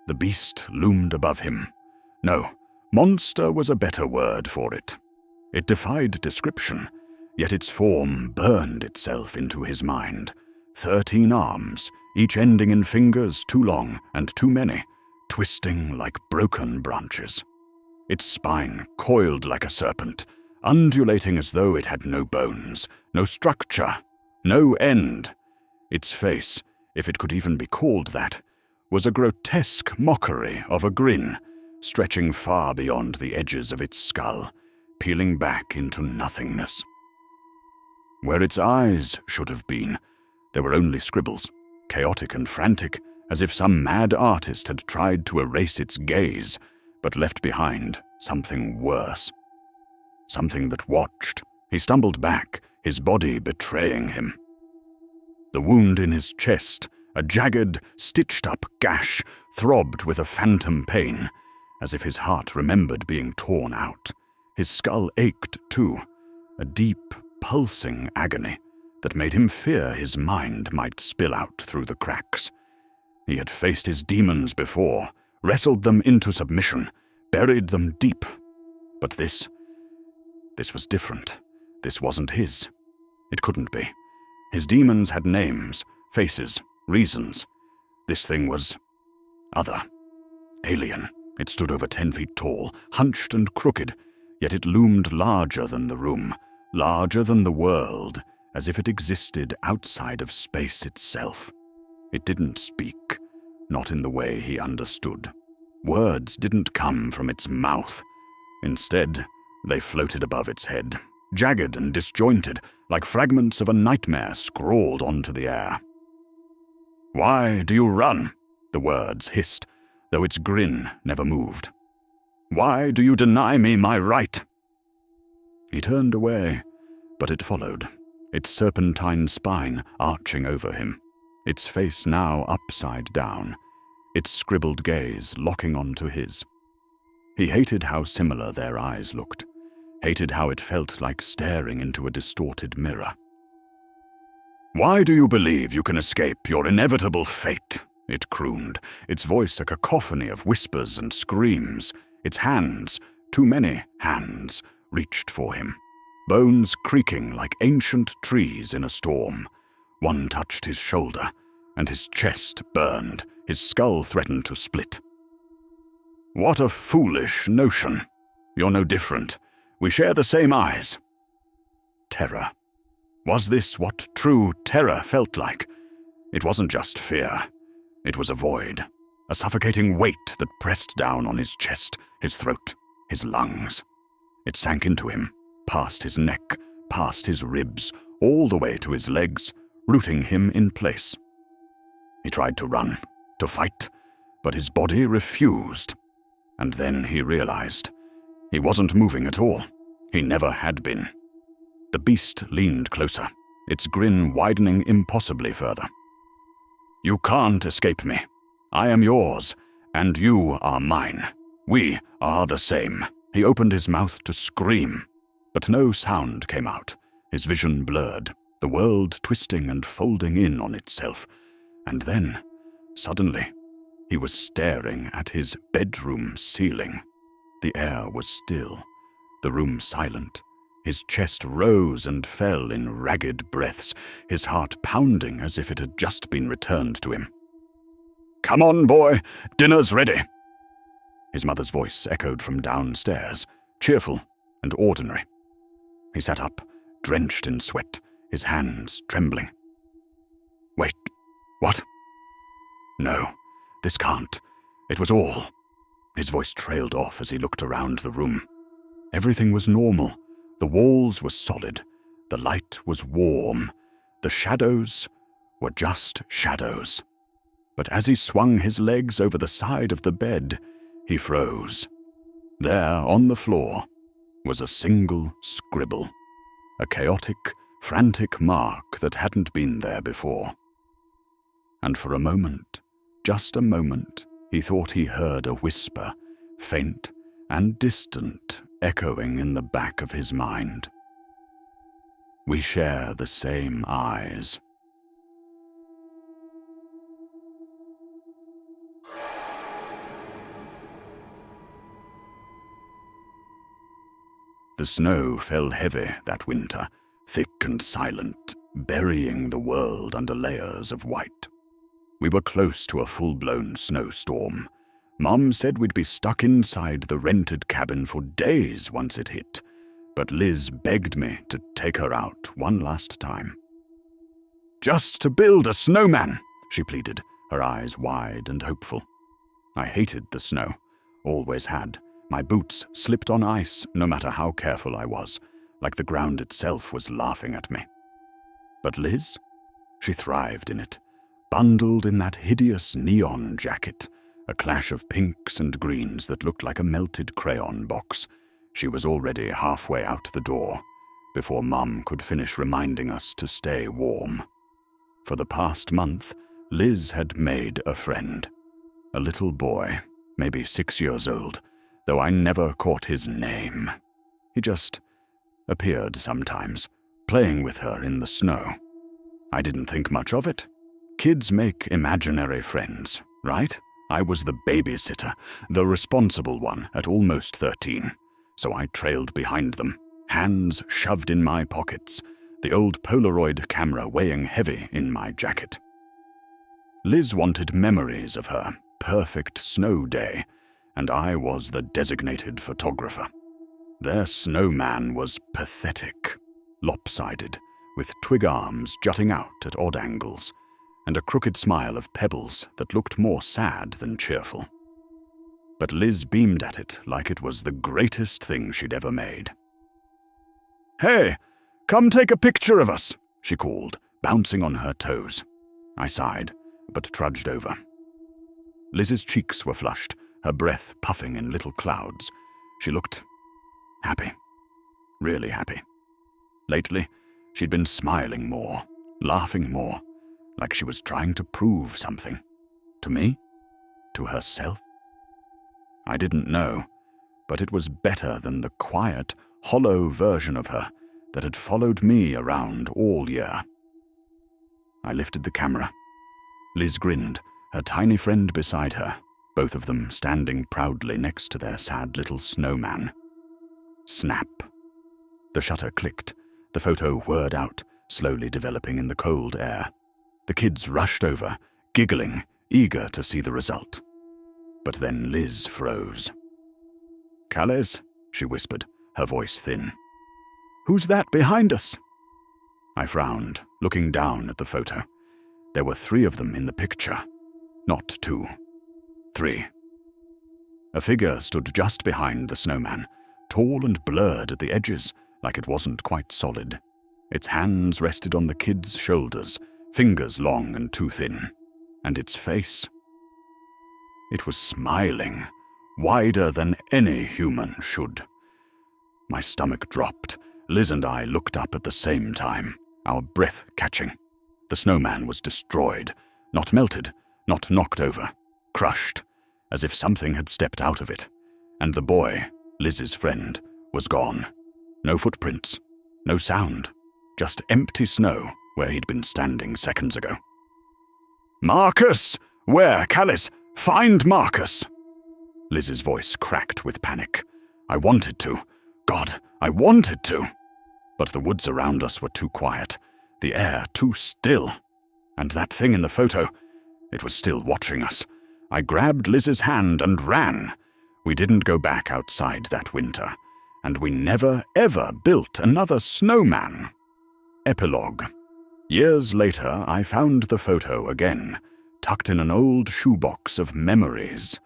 The beast loomed above him. No, monster was a better word for it. It defied description, yet its form burned itself into his mind. 13 arms, each ending in fingers too long and too many, twisting like broken branches. Its spine coiled like a serpent, undulating as though it had no bones, no structure, no end. Its face, if it could even be called that, was a grotesque mockery of a grin, stretching far beyond the edges of its skull, peeling back into nothingness. Where its eyes should have been, there were only scribbles, chaotic and frantic, as if some mad artist had tried to erase its gaze, but left behind something worse. Something that watched. He stumbled back, his body betraying him. The wound in his chest, a jagged, stitched-up gash, throbbed with a phantom pain, as if his heart remembered being torn out. His skull ached, too, a deep, pulsing agony that made him fear his mind might spill out through the cracks. He had faced his demons before, wrestled them into submission, buried them deep. But this was different. This wasn't his. It couldn't be. His demons had names, faces, reasons. This thing was other, alien. It stood over 10 feet tall, hunched and crooked, yet it loomed larger than the room, larger than the world, as if it existed outside of space itself. It didn't speak, not in the way he understood. Words didn't come from its mouth. Instead, they floated above its head, jagged and disjointed, like fragments of a nightmare scrawled onto the air. "Why do you run?" the words hissed, though its grin never moved. "Why do you deny me my right?" He turned away, but it followed, its serpentine spine arching over him, its face now upside down, its scribbled gaze locking onto his. He hated how similar their eyes looked, hated how it felt like staring into a distorted mirror. "Why do you believe you can escape your inevitable fate?" it crooned, its voice a cacophony of whispers and screams. Its hands, too many hands, reached for him, bones creaking like ancient trees in a storm. One touched his shoulder, and his chest burned, his skull threatened to split. "What a foolish notion. You're no different. We share the same eyes." Terror. Was this what true terror felt like? It wasn't just fear. It was a void, a suffocating weight that pressed down on his chest, his throat, his lungs. It sank into him, past his neck, past his ribs, all the way to his legs, rooting him in place. He tried to run, to fight, but his body refused. And then he realized he wasn't moving at all. He never had been. The beast leaned closer, its grin widening impossibly further. "You can't escape me. I am yours, and you are mine. We are the same." He opened his mouth to scream, but no sound came out, his vision blurred, the world twisting and folding in on itself. And then, suddenly, he was staring at his bedroom ceiling. The air was still, the room silent. His chest rose and fell in ragged breaths, his heart pounding as if it had just been returned to him. "Come on, boy, dinner's ready." His mother's voice echoed from downstairs, cheerful and ordinary. He sat up, drenched in sweat, his hands trembling. "Wait, what? No, this can't. It was all." His voice trailed off as he looked around the room. Everything was normal. The walls were solid. The light was warm. The shadows were just shadows. But as he swung his legs over the side of the bed, he froze. There, on the floor, was a single scribble. A chaotic, frantic mark that hadn't been there before. And for a moment, just a moment, he thought he heard a whisper, faint and distant, echoing in the back of his mind. "We share the same eyes." The snow fell heavy that winter, thick and silent, burying the world under layers of white. We were close to a full-blown snowstorm. Mom said we'd be stuck inside the rented cabin for days once it hit, but Liz begged me to take her out one last time. "Just to build a snowman," she pleaded, her eyes wide and hopeful. I hated the snow, always had. My boots slipped on ice no matter how careful I was, like the ground itself was laughing at me. But Liz? She thrived in it, bundled in that hideous neon jacket, a clash of pinks and greens that looked like a melted crayon box. She was already halfway out the door, before Mum could finish reminding us to stay warm. For the past month, Liz had made a friend. A little boy, maybe 6 years old, though I never caught his name. He just appeared sometimes, playing with her in the snow. I didn't think much of it. Kids make imaginary friends, right? I was the babysitter, the responsible one at almost 13, so I trailed behind them, hands shoved in my pockets, the old Polaroid camera weighing heavy in my jacket. Liz wanted memories of her perfect snow day, and I was the designated photographer. Their snowman was pathetic, lopsided, with twig arms jutting out at odd angles, and a crooked smile of pebbles that looked more sad than cheerful. But Liz beamed at it like it was the greatest thing she'd ever made. "Hey, come take a picture of us," she called, bouncing on her toes. I sighed, but trudged over. Liz's cheeks were flushed, her breath puffing in little clouds. She looked happy, really happy. Lately, she'd been smiling more, laughing more, like she was trying to prove something. To me? To herself? I didn't know, but it was better than the quiet, hollow version of her that had followed me around all year. I lifted the camera. Liz grinned, her tiny friend beside her, both of them standing proudly next to their sad little snowman. Snap. The shutter clicked. The photo whirred out, slowly developing in the cold air. The kids rushed over, giggling, eager to see the result. But then Liz froze. "Calais," she whispered, her voice thin. "Who's that behind us?" I frowned, looking down at the photo. There were 3 of them in the picture. Not 2. 3. A figure stood just behind the snowman, tall and blurred at the edges, like it wasn't quite solid. Its hands rested on the kid's shoulders, fingers long and too thin. And its face? It was smiling, wider than any human should. My stomach dropped. Liz and I looked up at the same time, our breath catching. The snowman was destroyed, not melted, not knocked over, crushed, as if something had stepped out of it. And the boy, Liz's friend, was gone. No footprints, no sound, just empty snow where he'd been standing seconds ago. "Marcus! Where, Calais? Find Marcus!" Liz's voice cracked with panic. I wanted to. God, I wanted to. But the woods around us were too quiet, the air too still. And that thing in the photo, it was still watching us. I grabbed Liz's hand and ran. We didn't go back outside that winter, and we never, ever built another snowman. Epilogue. Years later, I found the photo again, tucked in an old shoebox of memories.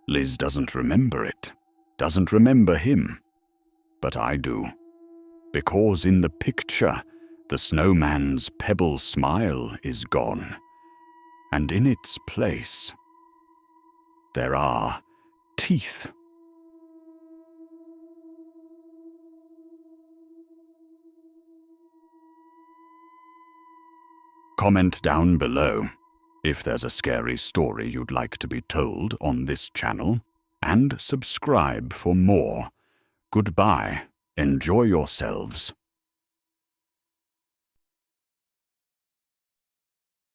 Liz doesn't remember it, doesn't remember him. But I do. Because in the picture, the snowman's pebble smile is gone. And in its place, there are teeth. Comment down below if there's a scary story you'd like to be told on this channel, and subscribe for more. Goodbye. Enjoy yourselves.